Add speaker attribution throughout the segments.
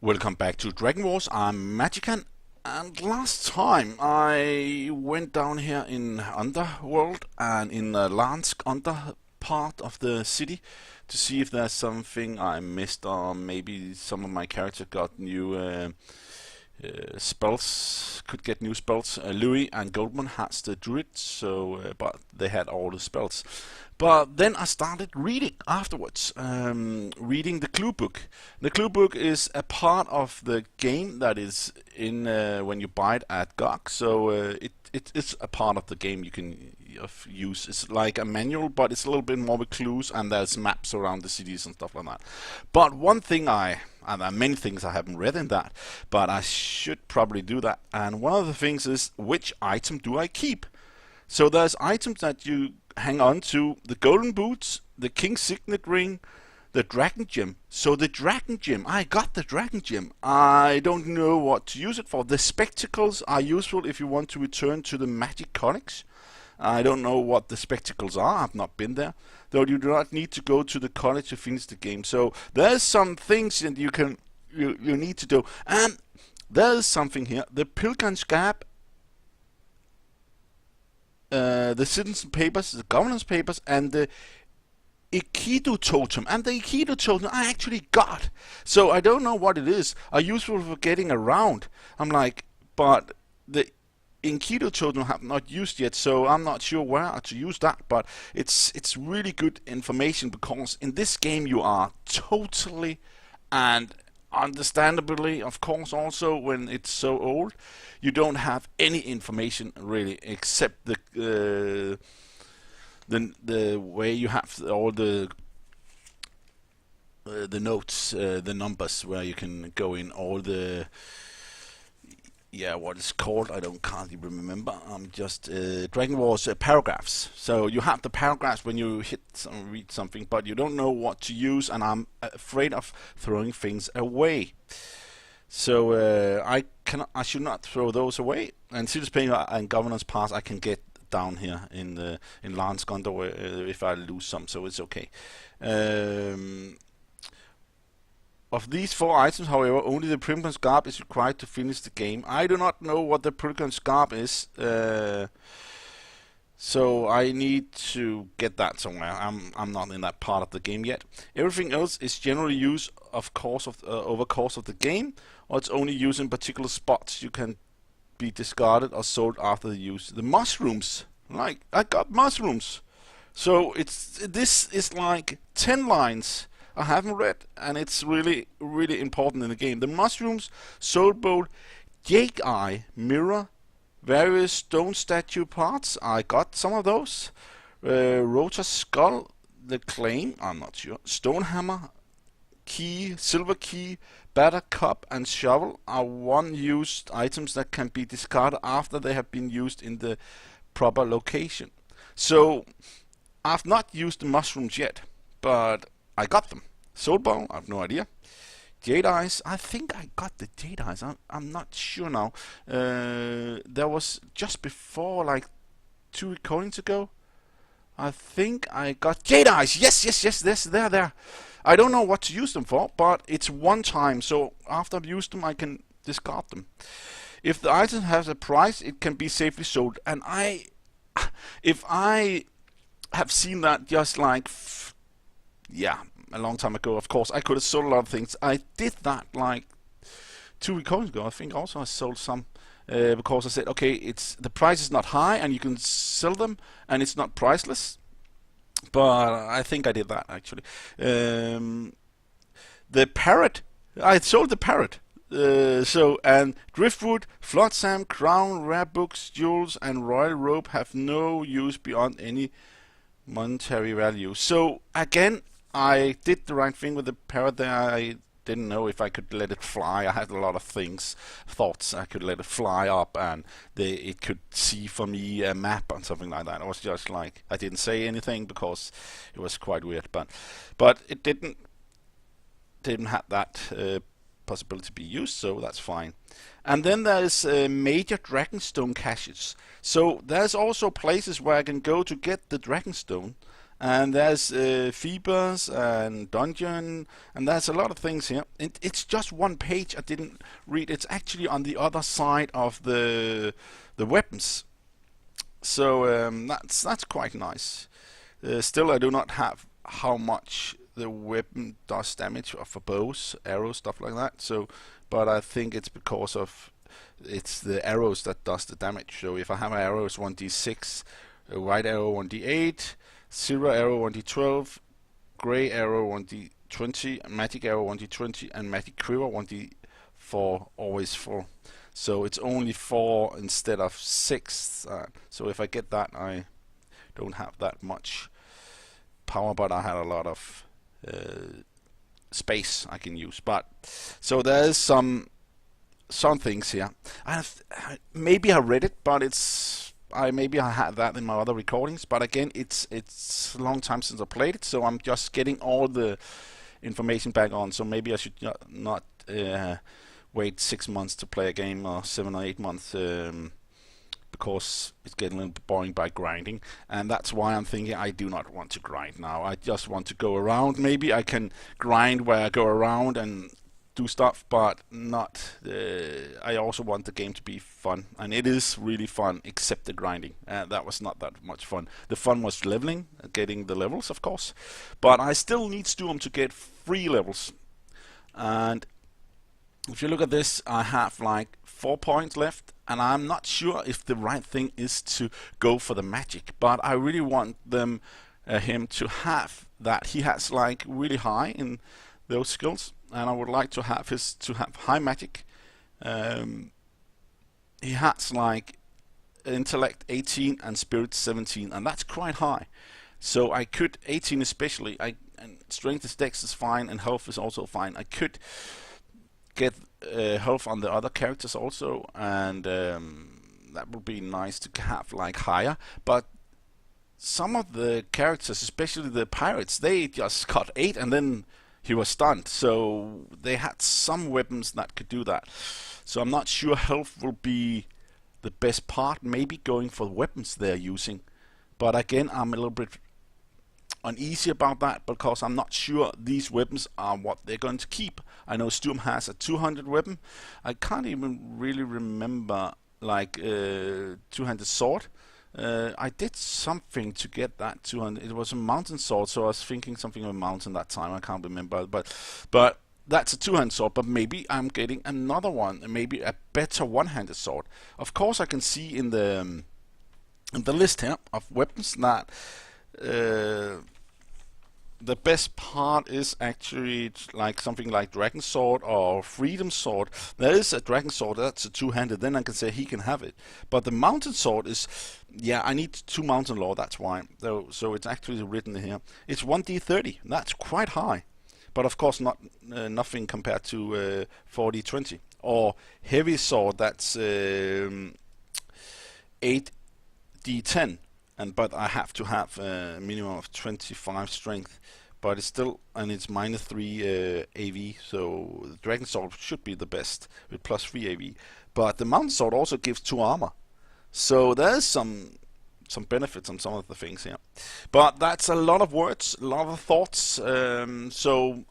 Speaker 1: Welcome back to Dragon Wars. I'm Magican, and last time I went down here in Underworld and in the Lansk under part of the city to see if there's something I missed, or maybe some of my characters got new spells, could get new spells. Louis and Goldman has the druid, so but they had all the spells. But then I started reading afterwards, reading the clue book. The clue book is a part of the game that is in when you buy it at GOG. So it's a part of the game you can use. It's like a manual, but it's a little bit more with clues, and there's maps around the cities and stuff like that. But one thing and there are many things I haven't read in that, but I should probably do that. And one of the things is, which item do I keep? So there's items that you hang on to: the golden boots, the king's signet ring, the dragon gem. So the dragon gem, I got the dragon gem. I don't know what to use it for. The spectacles are useful if you want to return to the magic college. I don't know what the spectacles are. I've not been there. Though you do not need to go to the college to finish the game. So there's some things that you need to do. And there's something here. The Pilgrim's Gap, the citizen papers, the governance papers, and the Aikido totem. And the Aikido totem I actually got. So I don't know what it is. Are useful for getting around. I'm like, but the Aikido totem I have not used yet, so I'm not sure where to use that. But it's really good information, because in this game you are totally, and understandably, of course, also when it's so old, you don't have any information really, except the way you have all the notes, the numbers, where you can go in all the what it's called, can't even remember. I'm just Dragon Wars paragraphs. So you have the paragraphs when you read something, but you don't know what to use, and I'm afraid of throwing things away. So I should not throw those away. And Citizen Paper and Governance Pass I can get down here in Lansk Underworld if I lose some, so it's okay. Of these four items, however, only the Pilgrim's Garb is required to finish the game. I do not know what the Pilgrim's Garb is, so I need to get that somewhere. I'm not in that part of the game yet. Everything else is generally used, of course, over course of the game, or it's only used in particular spots. You can be discarded or sold after the use. The mushrooms, like I got mushrooms, so this is like 10 lines I haven't read, and it's really, really important in the game. The mushrooms, soul bowl, jade eye, mirror, various stone statue parts. I got some of those. Rotor skull, the claim, I'm not sure. Stone hammer, key, silver key, batter cup, and shovel are one-used items that can be discarded after they have been used in the proper location. So I've not used the mushrooms yet, but I got them. Soul Ball, I have no idea. Jade Eyes, I think I got the Jade Eyes. I'm not sure now. There was just before, like 2 recordings ago, I think I got Jade Eyes. Yes, they're there. I don't know what to use them for, but it's one time, so after I've used them, I can discard them. If the item has a price, it can be safely sold. And if I have seen that just like, a long time ago, of course, I could have sold a lot of things. I did that like 2 recordings ago. I think also I sold some because I said, okay, the price is not high and you can sell them and it's not priceless. But I think I did that actually. The parrot, I sold the parrot. And driftwood, flotsam, crown, rare books, jewels, and royal robe have no use beyond any monetary value. So again, I did the right thing with the parrot there. I didn't know if I could let it fly. I had a lot of thoughts. I could let it fly up, and it could see for me a map and something like that. I was just like, I didn't say anything because it was quite weird, but it didn't have that possibility to be used, so that's fine. And then there's major dragonstone caches. So there's also places where I can go to get the dragonstone. And there's Phoebus and Dungeon, and there's a lot of things here. It's just one page I didn't read. It's actually on the other side of the weapons. So that's quite nice. Still, I do not have how much the weapon does damage for bows, arrows, stuff like that. So, but I think it's because of it's the arrows that does the damage. So if I have arrows 1d6, a white arrow 1d8, silver arrow 1d12, gray arrow 1d20, magic arrow 1d20, and magic quiver 1d4, always 4. So it's only 4 instead of 6. So if I get that, I don't have that much power, but I had a lot of space I can use. But so there is some things here. Maybe I read it, but maybe I had that in my other recordings. But again, it's a long time since I played it, so I'm just getting all the information back on. So maybe I should not wait 6 months to play a game, or 7 or 8 months, because it's getting a little bit boring by grinding. And that's why I'm thinking I do not want to grind now. I just want to go around. Maybe I can grind where I go around and do stuff, but not. I also want the game to be fun, and it is really fun, except the grinding. That was not that much fun. The fun was leveling, getting the levels, of course, but I still need Sturm to get 3 levels. And if you look at this, I have like 4 points left, and I'm not sure if the right thing is to go for the magic, but I really want him to have that. He has like really high in those skills, and I would like to have high magic. He has like intellect 18 and spirit 17, and that's quite high. So I could 18 especially. And strength is dex is fine, and health is also fine. I could get health on the other characters also, and that would be nice to have like higher. But some of the characters, especially the pirates, they just got 8 and then he was stunned. So they had some weapons that could do that. So I'm not sure health will be the best part. Maybe going for the weapons they're using. But again, I'm a little bit uneasy about that, because I'm not sure these weapons are what they're going to keep. I know Sturm has a 200 weapon. I can't even really remember like two-handed sword. I did something to get that 200. It was a mountain sword, so I was thinking something of a mountain that time. I can't remember, but that's a two-handed sword. But maybe I'm getting another one, maybe a better one-handed sword. Of course, I can see in the list here of weapons that the best part is actually like something like Dragon Sword or Freedom Sword. There is a Dragon Sword that's a two-handed, then I can say he can have it. But the Mountain Sword is, yeah, I need 2 Mountain Law, that's why. So it's actually written here. It's 1d30, that's quite high. But of course not nothing compared to 4d20. Or Heavy Sword, that's 8d10. But I have to have a minimum of 25 strength, but it's still, and it's -3 AV, so the Dragon Sword should be the best with +3 AV. But the Mountain Sword also gives 2 armor, so there's some benefits on some of the things here. But that's a lot of words, a lot of thoughts. So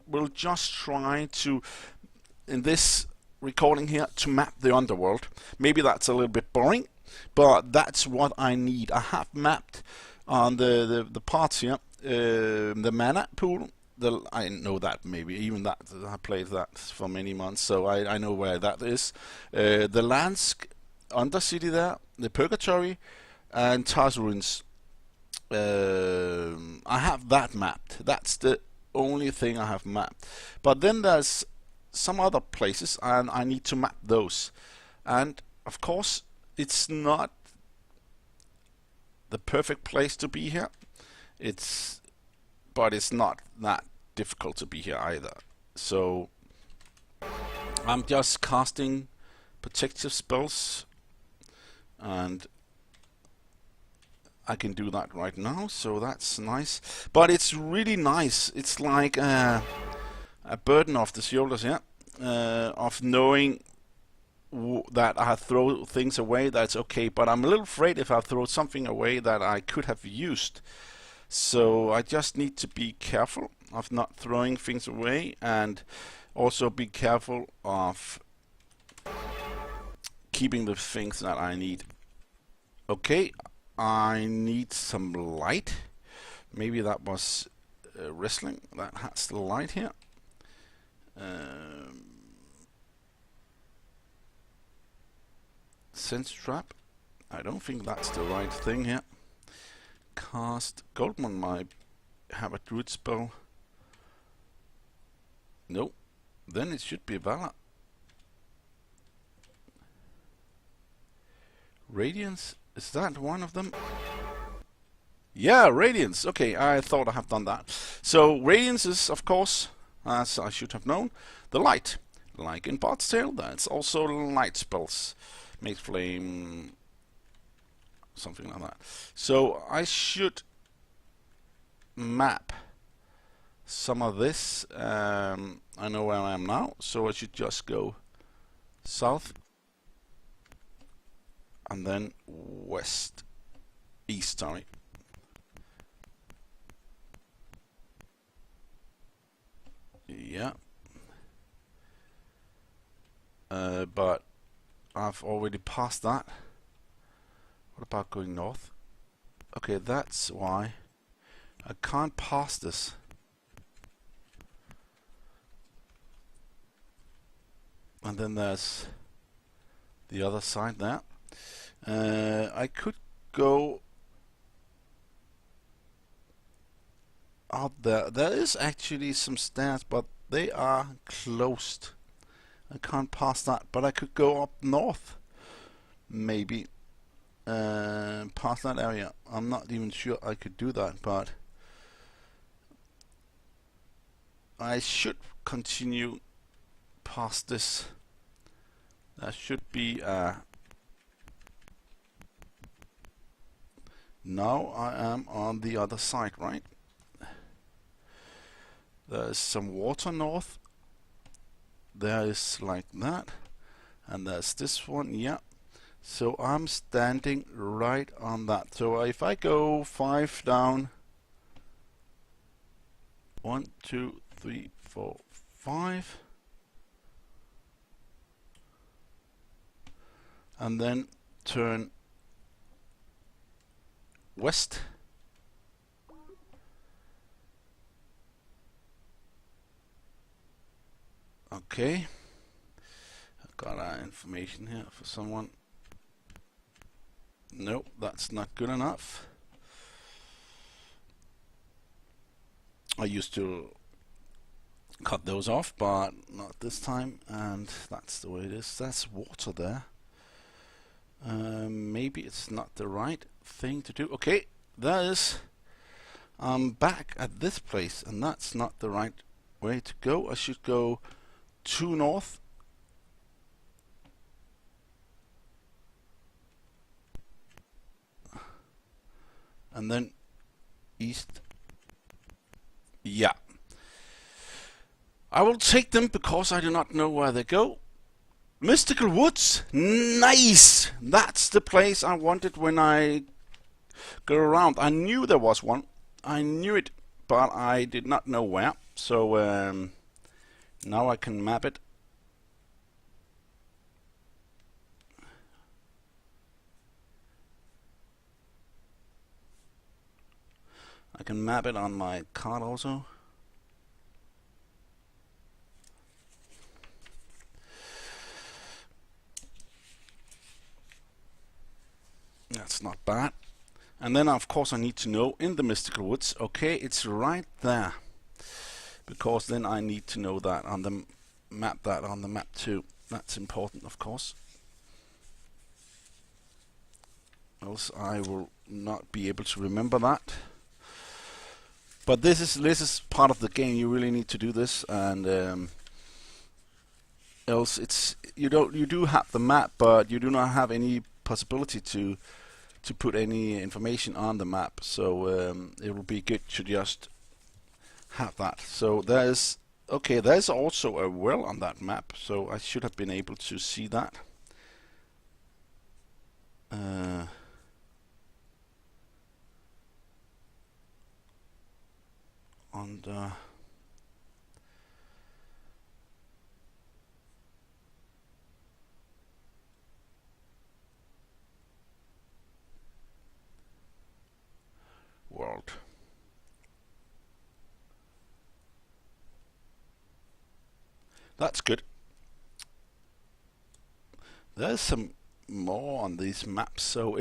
Speaker 1: we'll just try to, in this recording here, to map the Underworld. Maybe that's a little bit boring, but that's what I need. I have mapped on the parts here, the mana pool. I know that, maybe even that. I played that for many months, so I know where that is. The Lansk Undercity there, the Purgatory, and Tars Ruins. I have that mapped. That's the only thing I have mapped. But then there's some other places, and I need to map those. And of course, it's not the perfect place to be here. But it's not that difficult to be here either. So I'm just casting protective spells, and I can do that right now, so that's nice. But it's really nice. It's like a burden off the shoulders here, of knowing that I throw things away, that's okay. But I'm a little afraid if I throw something away that I could have used. So I just need to be careful of not throwing things away, and also be careful of keeping the things that I need. Okay, I need some light. Maybe that was wrestling that has the light here. Sense trap. I don't think that's the right thing here. Cast Goldman might have a druid spell. No, then it should be Valor. Radiance, is that one of them? Yeah, Radiance. Okay, I thought I have done that. So Radiance is, of course, as I should have known, the light. Like in Bard's Tale, that's also light spells. Make flame, something like that. So I should map some of this. I know where I am now, so I should just go south and then east, sorry. Yeah. But I've already passed that. What about going north? Okay, that's why I can't pass this. And then there's the other side there. I could go out there. There is actually some stairs, but they are closed. I can't pass that, but I could go up north, maybe, past that area. I'm not even sure I could do that, but I should continue past this. There should be now I am on the other side, right? There's some water north. There is like that, and there's this one, yeah. So I'm standing right on that. So if I go 5 down, 1, 2, 3, 4, 5, and then turn west. Okay, I've got information here for someone. Nope, that's not good enough. I used to cut those off, but not this time, and that's the way it is. That's water there. Maybe it's not the right thing to do. Okay, there is. I'm back at this place, and that's not the right way to go. I should go to north. And then east. Yeah. I will take them because I do not know where they go. Mystical Woods. Nice! That's the place I wanted when I go around. I knew there was one. I knew it, but I did not know where. So now I can map it. I can map it on my card also. That's not bad. And then of course I need to know in the Mystical Woods. Okay, it's right there. Because then I need to know that on the map, that on the map too. That's important, of course. Else I will not be able to remember that. But this is part of the game. You really need to do this, and else it's you do have the map, but you do not have any possibility to put any information on the map. So it will be good to just have that. So there's also a well on that map. So I should have been able to see that. Underworld. That's good. There's some more on these maps, so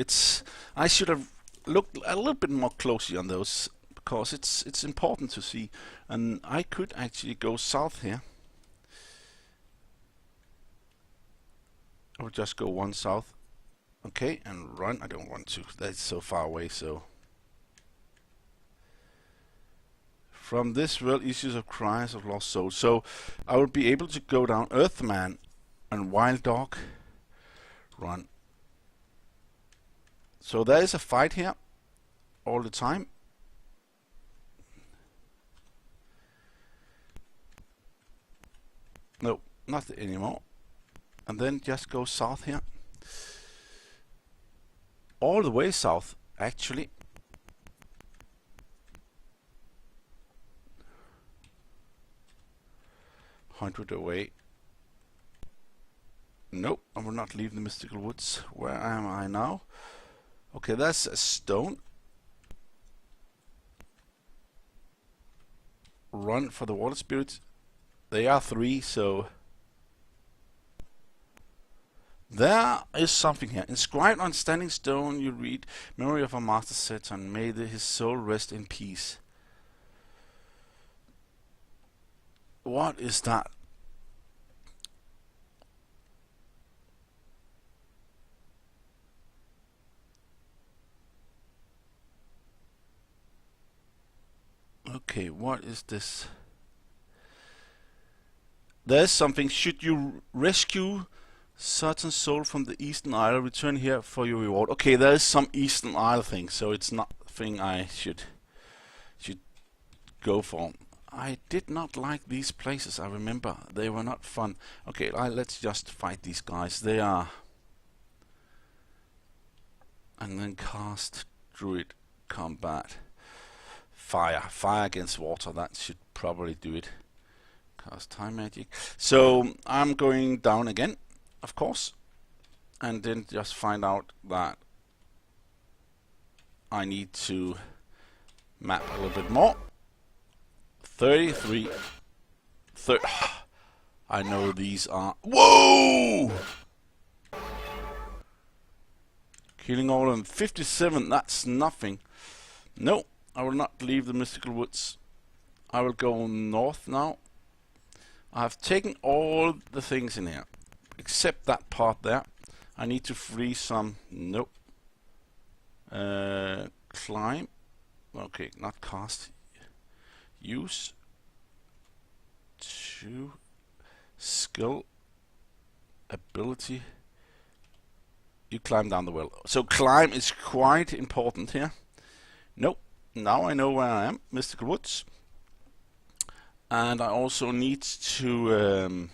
Speaker 1: I should have looked a little bit more closely on those because it's important to see. And I could actually go south here. I would just go one south, okay, and run. I don't want to. That's so far away. So from this world, issues of cries of lost souls. So I would be able to go down Earthman and Wild Dog. Run. So there is a fight here all the time. No, not anymore. And then just go south here. All the way south, actually. $100 away. Nope, I will not leave the mystical woods. Where am I now? Okay, that's a stone. Run for the water spirits. They are 3, so there is something here. Inscribed on standing stone, you read, "Memory of our master Satan, may his soul rest in peace." What is that? Okay, what is this? There's something. Should you rescue Satan's soul from the Eastern Isle, return here for your reward. Okay, there is some Eastern Isle thing, so it's not a thing I should go for. I did not like these places, I remember. They were not fun. Okay, let's just fight these guys. They are... And then cast Druid Combat. Fire against water, that should probably do it. Cast Time Magic. So I'm going down again, of course, and then just find out that I need to map a little bit more. 33. I know these are... Whoa! Killing all of them. 57, that's nothing. No, I will not leave the mystical woods. I will go north now. I have taken all the things in here, except that part there. I need to free some... Nope. Climb. Okay, not cast. Use. 2. Skill. Ability. You climb down the well. So climb is quite important here. Nope. Now I know where I am. Mystical Woods. And I also need to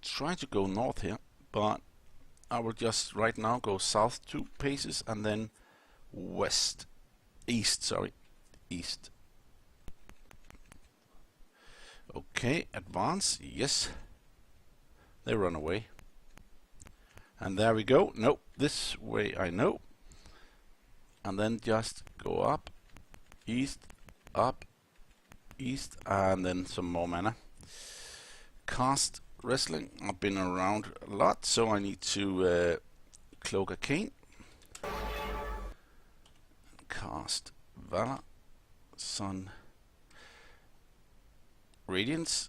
Speaker 1: try to go north here, but I will just right now go south 2 paces and then east. Okay, advance, yes. They run away. And there we go. Nope, this way I know. And then just go up. East, up, east, and then some more mana. Cast Wrestling. I've been around a lot, so I need to Cloak Arcane. Cast Valor, Sun, Radiance.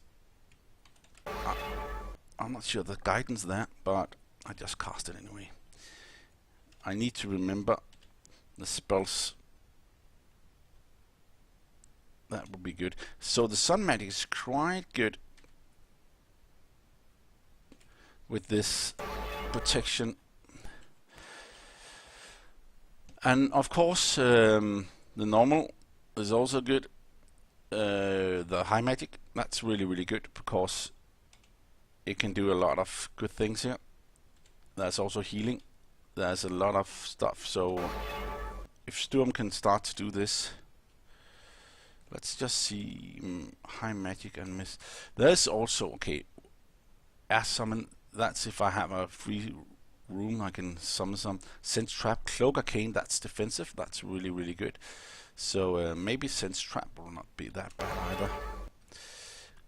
Speaker 1: I'm not sure the guidance there, but I just cast it anyway. I need to remember the spells. That would be good. So the Sun Magic is quite good with this protection. And of course, the normal is also good. The High Magic, that's really, really good because it can do a lot of good things here. There's also healing. There's a lot of stuff. So if Sturm can start to do this. Let's just see. High magic and miss. There's also, okay, air summon. That's if I have a free room, I can summon some. Sense trap, cloak arcane. That's defensive. That's really, really good. So maybe sense trap will not be that bad either.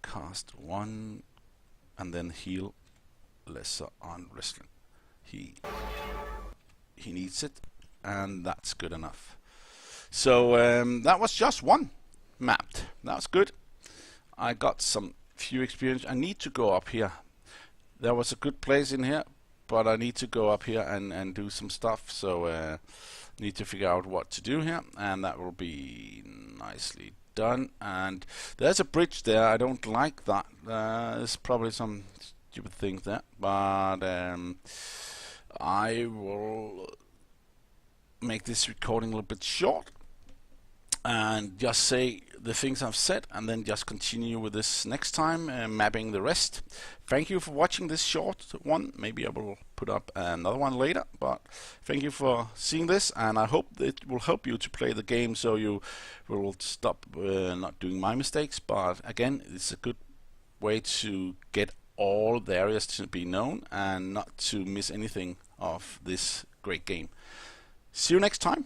Speaker 1: Cast one and then heal lesser on wrestling. He needs it, and that's good enough. So that was just one mapped. That's good. I got some few experience. I need to go up here. There was a good place in here, but I need to go up here and do some stuff. So need to figure out what to do here, and that will be nicely done. And there's a bridge there. I don't like that. There's probably some stupid things there, but I will make this recording a little bit short and just say the things I've said, and then just continue with this next time, mapping the rest. Thank you for watching this short one. Maybe I will put up another one later, but thank you for seeing this, and I hope it will help you to play the game so you will stop not doing my mistakes. But again, it's a good way to get all the areas to be known and not to miss anything of this great game. See you next time.